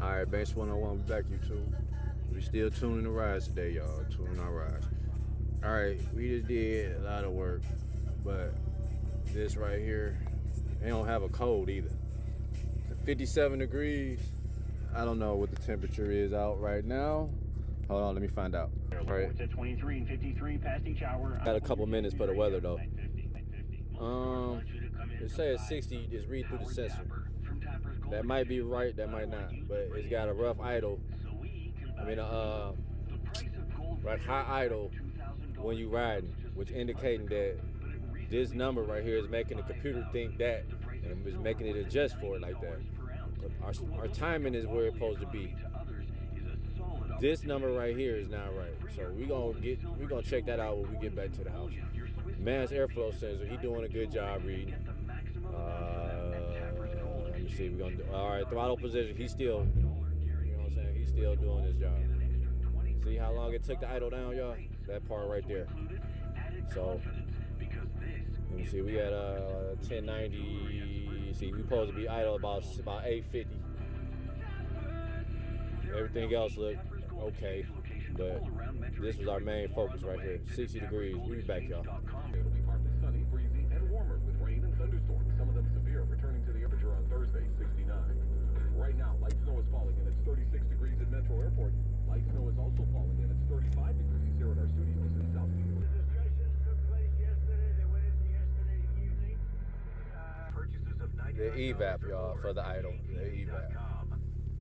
Alright, Banks 101, we back YouTube. We still tuning the rides today, y'all. Tuning our rides. Alright, we just did a lot of work, but this right here, they don't have a code either. 57 degrees. I don't know what the temperature is out right now. Hold on, let me find out. Alright. It's at 23 and 53 past each hour. Got a couple minutes for the weather though. It says 60, just read through the sensor. That might be right, that might not, but it's got a rough idle. I mean, like high idle when you riding, which indicating that this number right here is making the computer think that and is making it adjust for it like that. Our timing is where it's supposed to be. This number right here is not right, so we're gonna check that out when we get back to the house. Mass airflow sensor, he doing a good job reading. Let me see, we're gonna do, all right, throttle position, he's still, you know what I'm saying, he's still doing his job. See how long it took to idle down, y'all? That part right there. So, let me see, we got 1090, see, we supposed to be idle about 850. Everything else looked okay, but this was our main focus right here. 60 degrees, we'll be back, y'all. It'll be partly sunny, breezy, and warmer with rain and thunderstorms, some of them severe, returning to the temperature on Thursday, 69. Right now, light snow is falling and it's 36 degrees at Metro Airport. Light snow is also falling and it's 35 degrees here at our studios in Southfield. The discussions took place yesterday. They went into yesterday evening. Purchases of The evap, y'all, for the idle. The evap.